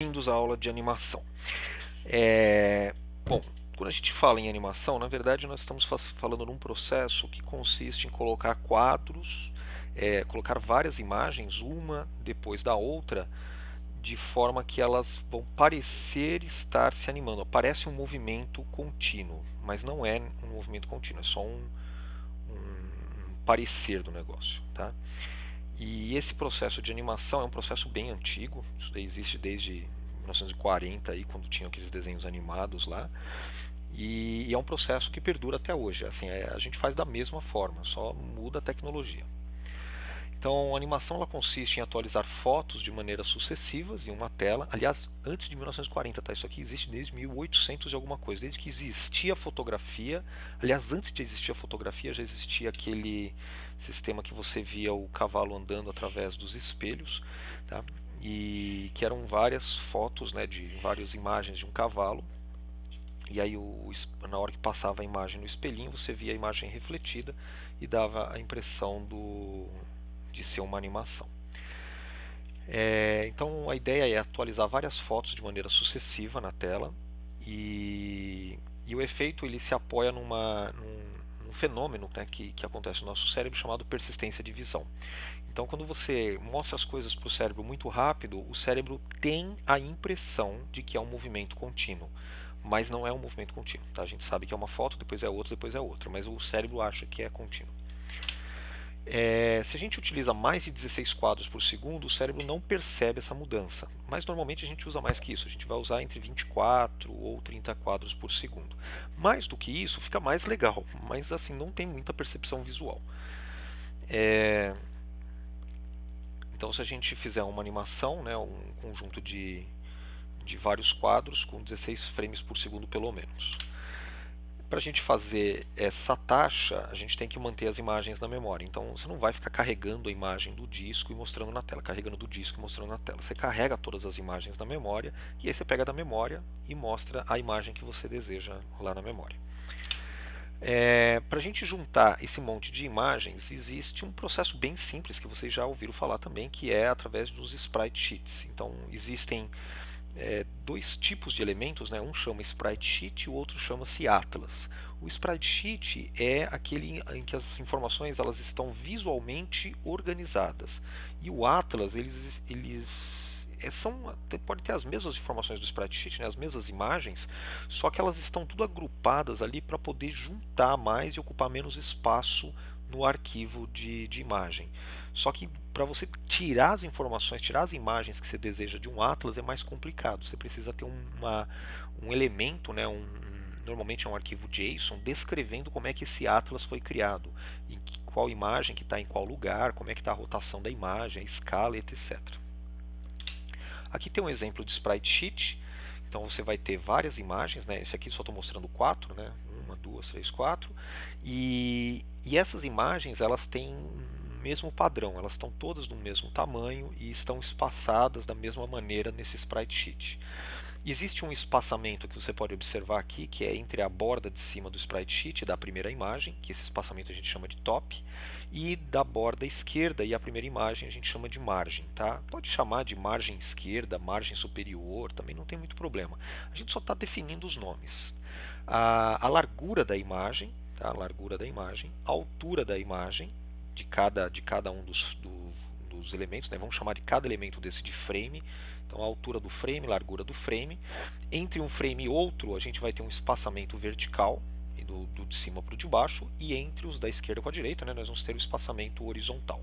Bem-vindos à aula de animação. Bom, quando a gente fala em animação, na verdade nós estamos falando num processo que consiste em colocar quadros, colocar várias imagens, uma depois da outra, de forma que elas vão parecer estar se animando. Parece um movimento contínuo, mas não é um movimento contínuo, é só um parecer do negócio, tá? E esse processo de animação é um processo bem antigo, isso daí existe desde 1940, aí, quando tinham aqueles desenhos animados lá, e é um processo que perdura até hoje. Assim, a gente faz da mesma forma, só muda a tecnologia. Então, a animação ela consiste em atualizar fotos de maneiras sucessivas em uma tela. Aliás, antes de 1940, tá? Isso aqui existe desde 1800 e alguma coisa, desde que existia a fotografia. Aliás, antes de existir a fotografia, já existia aquele sistema que você via o cavalo andando através dos espelhos, tá? E que eram várias fotos, né, de várias imagens de um cavalo. E aí, na hora que passava a imagem no espelhinho, você via a imagem refletida e dava a impressão de ser uma animação. Então a ideia é atualizar várias fotos de maneira sucessiva na tela e o efeito ele se apoia num fenômeno, né, que acontece no nosso cérebro chamado persistência de visão. Então quando você mostra as coisas para o cérebro muito rápido, o cérebro tem a impressão de que é um movimento contínuo, mas não é um movimento contínuo. Tá? A gente sabe que é uma foto, depois é outra, depois é outra, mas o cérebro acha que é contínuo. Se a gente utiliza mais de 16 quadros por segundo, o cérebro não percebe essa mudança. Mas normalmente a gente usa mais que isso. A gente vai usar entre 24 ou 30 quadros por segundo. Mais do que isso, fica mais legal, mas assim não tem muita percepção visual. Então, se a gente fizer uma animação, né, um conjunto de vários quadros com 16 frames por segundo pelo menos. Para a gente fazer essa taxa, a gente tem que manter as imagens na memória. Então você não vai ficar carregando a imagem do disco e mostrando na tela, carregando do disco e mostrando na tela. Você carrega todas as imagens na memória e aí você pega da memória e mostra a imagem que você deseja lá na memória. Para a gente juntar esse monte de imagens, existe um processo bem simples que vocês já ouviram falar também, que é através dos sprite sheets. Então existem dois tipos de elementos, né? Um chama sprite sheet e o outro chama-se atlas. O sprite sheet é aquele em que as informações elas estão visualmente organizadas, e o atlas pode ter as mesmas informações do sprite sheet, né? As mesmas imagens, só que elas estão tudo agrupadas ali para poder juntar mais e ocupar menos espaço no arquivo de imagem. Só que para você tirar as informações, tirar as imagens que você deseja de um atlas é mais complicado. Você precisa ter um elemento, né, normalmente é um arquivo JSON, descrevendo como é que esse atlas foi criado, em qual imagem que está em qual lugar, como é que está a rotação da imagem, a escala, etc. Aqui tem um exemplo de sprite sheet. Então você vai ter várias imagens, né? Esse aqui só estou mostrando 4, né? 1, 2, 3, 4. E essas imagens elas têm o mesmo padrão, elas estão todas do mesmo tamanho e estão espaçadas da mesma maneira nesse sprite sheet. Existe um espaçamento que você pode observar aqui, que é entre a borda de cima do sprite sheet da primeira imagem, que esse espaçamento a gente chama de top, e da borda esquerda e a primeira imagem a gente chama de margem. Tá? Pode chamar de margem esquerda, margem superior, também não tem muito problema. A gente só está definindo os nomes. A largura da imagem, tá? A largura da imagem, a altura da imagem de cada um dos elementos, né? Vamos chamar de cada elemento desse de frame. Então a altura do frame, largura do frame. Entre um frame e outro a gente vai ter um espaçamento vertical, do de cima para o de baixo, e entre os da esquerda com a direita, né, nós vamos ter o espaçamento horizontal.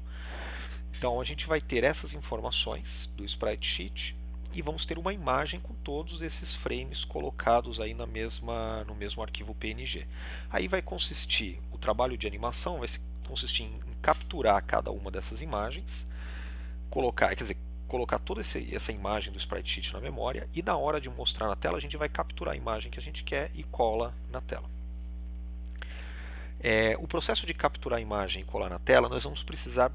Então a gente vai ter essas informações do sprite sheet e vamos ter uma imagem com todos esses frames colocados aí no mesmo arquivo PNG. Aí vai consistir, o trabalho de animação vai consistir em capturar cada uma dessas imagens, colocar toda essa imagem do sprite sheet na memória, e na hora de mostrar na tela a gente vai capturar a imagem que a gente quer e cola na tela. O processo de capturar a imagem e colar na tela, nós vamos precisar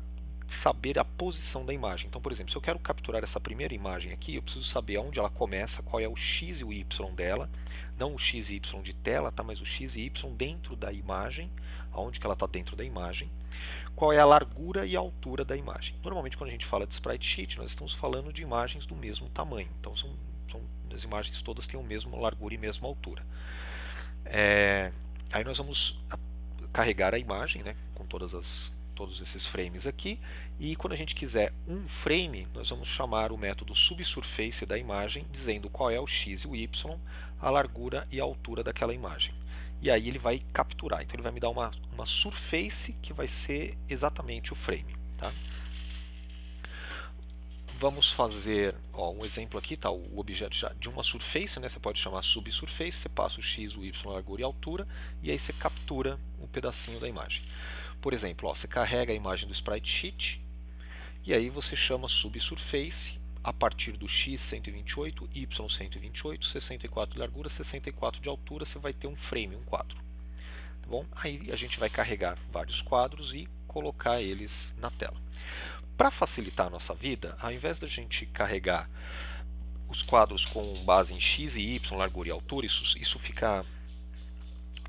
saber a posição da imagem. Então, por exemplo, se eu quero capturar essa primeira imagem aqui, eu preciso saber onde ela começa, qual é o x e o y dela, não o x e y de tela, tá? Mas o x e y dentro da imagem, aonde que ela está dentro da imagem, qual é a largura e a altura da imagem. Normalmente, quando a gente fala de sprite sheet, nós estamos falando de imagens do mesmo tamanho. Então, são as imagens todas tenham a mesma largura e mesma altura. Aí nós vamos carregar a imagem, né, com todos esses frames aqui, e quando a gente quiser um frame, nós vamos chamar o método subsurface da imagem, dizendo qual é o x e o y, a largura e a altura daquela imagem. E aí ele vai capturar, então ele vai me dar uma surface que vai ser exatamente o frame. Tá? Vamos fazer um exemplo aqui, tá? O objeto já de uma surface, né? Você pode chamar subsurface, você passa o x, o y, a largura e a altura, e aí você captura um pedacinho da imagem. Por exemplo, você carrega a imagem do sprite sheet, e aí você chama subsurface a partir do x 128, y 128, 64 de largura, 64 de altura, você vai ter um frame, um quadro. Tá bom? Aí a gente vai carregar vários quadros e colocar eles na tela. Para facilitar a nossa vida, ao invés da gente carregar os quadros com base em x e y, largura e altura, isso fica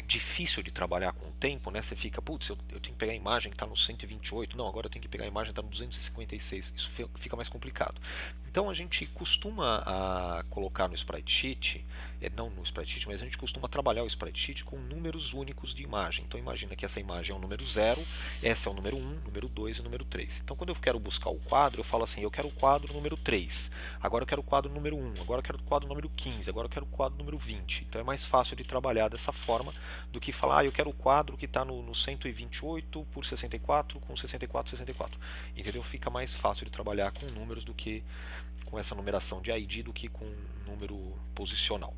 difícil de trabalhar com o tempo, né? Você fica, putz, eu tenho que pegar a imagem que está no 128, não, agora eu tenho que pegar a imagem que está no 256, isso fica mais complicado. Então a gente costuma colocar no sprite sheet, não no sprite sheet, mas a gente costuma trabalhar o sprite sheet com números únicos de imagem. Então imagina que essa imagem é o número 0, essa é o número 1, número 2 e número 3. Então quando eu quero buscar o quadro, eu falo assim, eu quero o quadro número 3, agora eu quero o quadro número 1, agora eu quero o quadro número 15, agora eu quero o quadro número 20. Então é mais fácil de trabalhar dessa forma do que falar, eu quero o quadro que está no 128 por 64 com 64, 64. Entendeu? Fica mais fácil de trabalhar com números do que com essa numeração de ID do que com número posicional.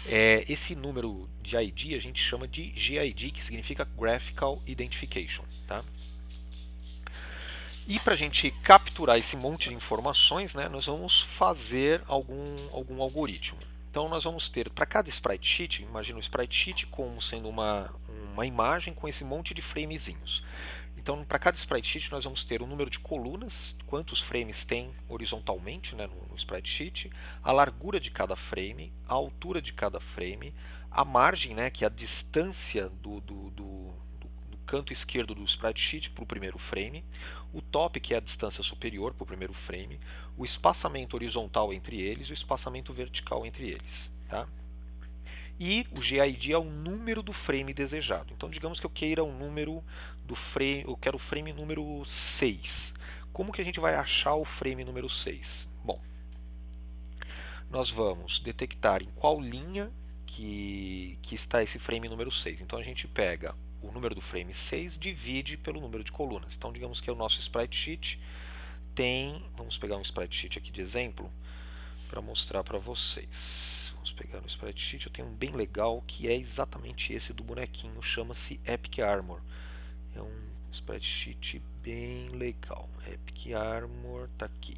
Esse número de ID a gente chama de GID, que significa Graphical Identification. Tá? E para a gente capturar esse monte de informações, né, nós vamos fazer algum algoritmo. Então nós vamos ter, para cada sprite sheet, imagina o sprite sheet como sendo uma imagem com esse monte de framezinhos. Então para cada sprite sheet nós vamos ter o número de colunas, quantos frames tem horizontalmente, né, no sprite sheet, a largura de cada frame, a altura de cada frame, a margem, né, que é a distância do canto esquerdo do sprite sheet para o primeiro frame, o top, que é a distância superior para o primeiro frame, o espaçamento horizontal entre eles e o espaçamento vertical entre eles. Tá? E o GID é o número do frame desejado. Então, digamos que eu queira um número do frame, eu quero o frame número 6. Como que a gente vai achar o frame número 6? Bom, nós vamos detectar em qual linha que está esse frame número 6. Então, a gente pega o número do frame 6, divide pelo número de colunas. Então, digamos que o nosso sprite sheet tem... Vamos pegar um sprite sheet aqui de exemplo para mostrar para vocês. Vamos pegar no sprite sheet, eu tenho um bem legal que é exatamente esse do bonequinho, chama-se Epic Armor. É um sprite sheet bem legal. Epic Armor está aqui.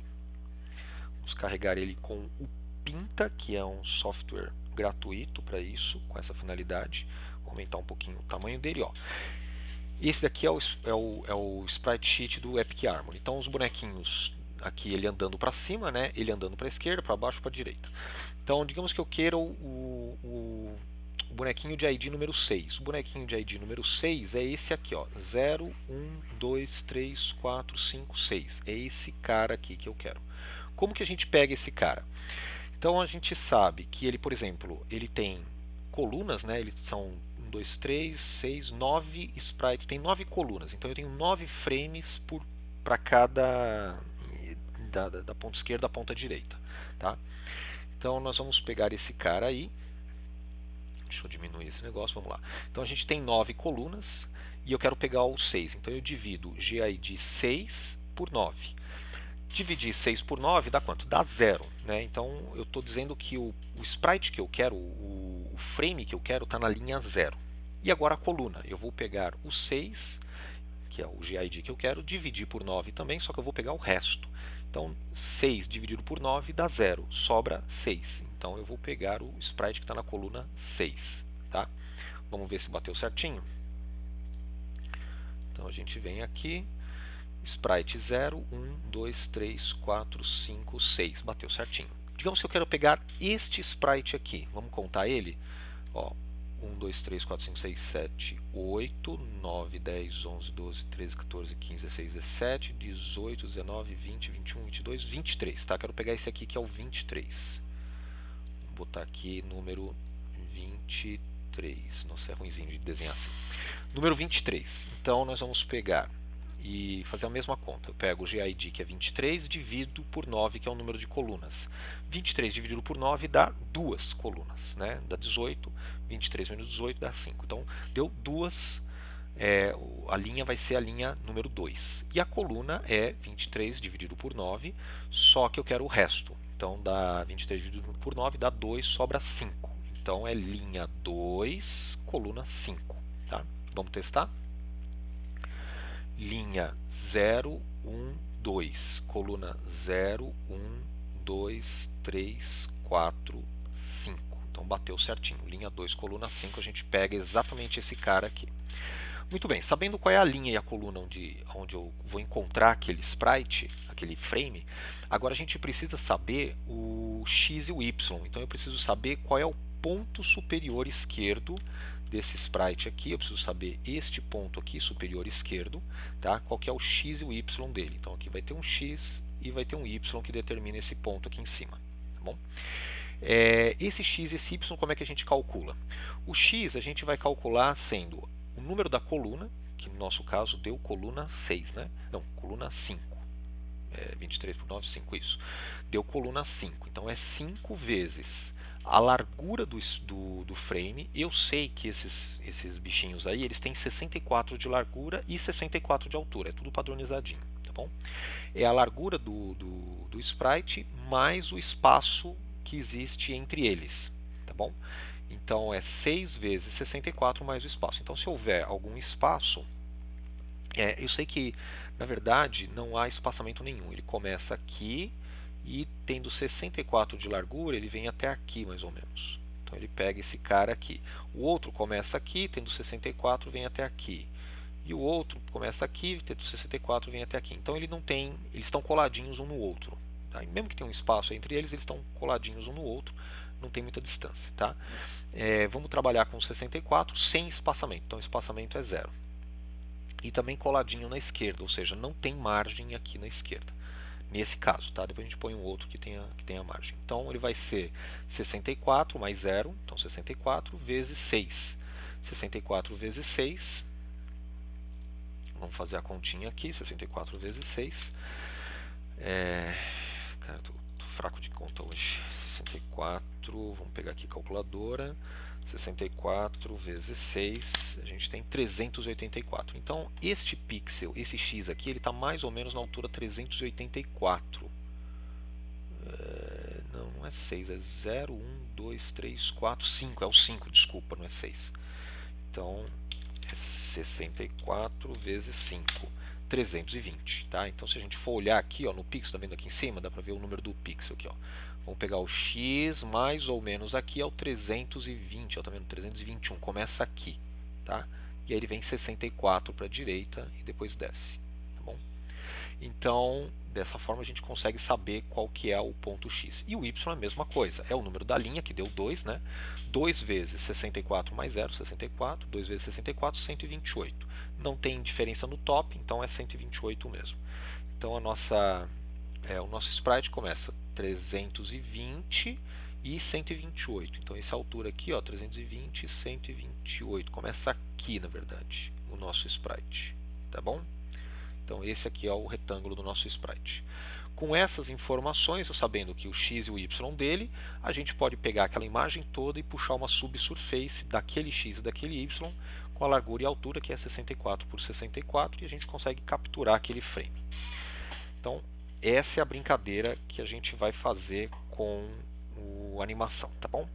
Vamos carregar ele com o Pinta, que é um software gratuito para isso, com essa finalidade. Vou aumentar um pouquinho o tamanho dele. Ó. Esse daqui é o sprite sheet do Epic Armor. Então os bonequinhos aqui, ele andando para cima, né? Ele andando para a esquerda, para baixo, para a direita. Então digamos que eu queira o bonequinho de ID número 6. O bonequinho de ID número 6 é esse aqui, ó, 0, 1, 2, 3, 4, 5, 6. É esse cara aqui que eu quero. Como que a gente pega esse cara? Então a gente sabe que ele, por exemplo, ele tem colunas, né? Eles são 1, 2, 3, 6, 9 sprites, tem 9 colunas. Então eu tenho 9 frames para cada da ponta esquerda à ponta direita. Tá? Então nós vamos pegar esse cara aí. Deixa eu diminuir esse negócio, vamos lá. Então a gente tem 9 colunas e eu quero pegar o 6. Então eu divido GID 6 por 9. Dividir 6 por 9 dá quanto? Dá 0. Né? Então eu estou dizendo que o sprite que eu quero, o frame que eu quero, está na linha 0. E agora a coluna. Eu vou pegar o 6, que é o GID que eu quero, dividir por 9 também, só que eu vou pegar o resto. Então 6 dividido por 9 dá 0, sobra 6. Então eu vou pegar o sprite que está na coluna 6. Tá? Vamos ver se bateu certinho. Então a gente vem aqui. Sprite 0, 1, 2, 3, 4, 5, 6. Bateu certinho. Digamos que eu quero pegar este sprite aqui. Vamos contar ele? Ó, 1, 2, 3, 4, 5, 6, 7, 8, 9, 10, 11, 12, 13, 14, 15, 16, 17, 18, 19, 20, 21, 22, 23. Tá? Quero pegar esse aqui que é o 23. botar aqui número 23. Nossa, é ruimzinho de desenhar assim. Número 23. Então nós vamos pegar e fazer a mesma conta. Eu pego o GID, que é 23, e divido por 9, que é o número de colunas. 23 dividido por 9 dá 2 colunas, né? Dá 18. 23 menos 18 dá 5. Então deu 2. A linha vai ser a linha número 2. E a coluna é 23 dividido por 9, só que eu quero o resto. Então dá 23 dividido por 9 dá 2, sobra 5. Então é linha 2, coluna 5. Tá? Vamos testar? Linha 0, 1, 2, coluna 0, 1, 2, 3, 4, 5. Então bateu certinho. Linha 2, coluna 5, a gente pega exatamente esse cara aqui. Muito bem, sabendo qual é a linha e a coluna onde eu vou encontrar aquele sprite, aquele frame, agora a gente precisa saber o x e o y. Então eu preciso saber qual é o ponto superior esquerdo desse sprite aqui. Eu preciso saber este ponto aqui, superior esquerdo, tá? Qual que é o x e o y dele. Então aqui vai ter um x e vai ter um y que determina esse ponto aqui em cima. Tá bom? Esse x e esse y, como é que a gente calcula? O x a gente vai calcular sendo o número da coluna, que no nosso caso deu coluna 6, né? Não, coluna 5. 23 por 9, 5, isso. Deu coluna 5. Então é 5 vezes a largura do frame. Eu sei que esses bichinhos aí, eles têm 64 de largura e 64 de altura. É tudo padronizadinho, tá bom? É a largura do sprite mais o espaço que existe entre eles, tá bom? Então é 6 vezes 64 mais o espaço. Então se houver algum espaço, eu sei que na verdade não há espaçamento nenhum. Ele começa aqui e tendo 64 de largura, ele vem até aqui mais ou menos. Então ele pega esse cara aqui. O outro começa aqui, tendo 64, vem até aqui. E o outro começa aqui, tendo 64, vem até aqui. Então ele não tem, eles estão coladinhos um no outro. Tá? E mesmo que tenha um espaço entre eles, eles estão coladinhos um no outro. Não tem muita distância. Tá? Vamos trabalhar com 64 sem espaçamento. Então o espaçamento é 0. E também coladinho na esquerda, ou seja, não tem margem aqui na esquerda. Nesse caso, tá? Depois a gente põe um outro que tenha margem. Então ele vai ser 64 mais 0, então 64 vezes 6. 64 vezes 6, vamos fazer a continha aqui, 64 vezes 6. Cara, tô fraco de conta hoje. 64, vamos pegar aqui a calculadora. 64 vezes 6, a gente tem 384. Então, este pixel, esse x aqui, ele está mais ou menos na altura 384. Não é 6, é 0, 1, 2, 3, 4, 5. É o 5, desculpa, não é 6. Então, é 64 vezes 5. 320, tá? Então se a gente for olhar aqui, ó, no pixel, tá vendo aqui em cima, dá para ver o número do pixel aqui, ó. Vamos pegar o x mais ou menos aqui é o 320, ó, tá vendo? 321, começa aqui, tá? E aí ele vem 64 para a direita e depois desce, tá bom? Então, dessa forma a gente consegue saber qual que é o ponto x. E o y é a mesma coisa, é o número da linha, que deu 2, né? 2 vezes 64 mais 0, 64. 2 vezes 64, 128. Não tem diferença no top, então é 128 mesmo. Então o nosso sprite começa 320 e 128. Então essa altura aqui, ó, 320 e 128. Começa aqui, na verdade, o nosso sprite, tá bom? Então esse aqui é o retângulo do nosso sprite. Com essas informações, sabendo que o x e o y dele, a gente pode pegar aquela imagem toda e puxar uma subsurface daquele x e daquele y com a largura e a altura, que é 64 por 64, e a gente consegue capturar aquele frame. Então, essa é a brincadeira que a gente vai fazer com a animação, tá bom?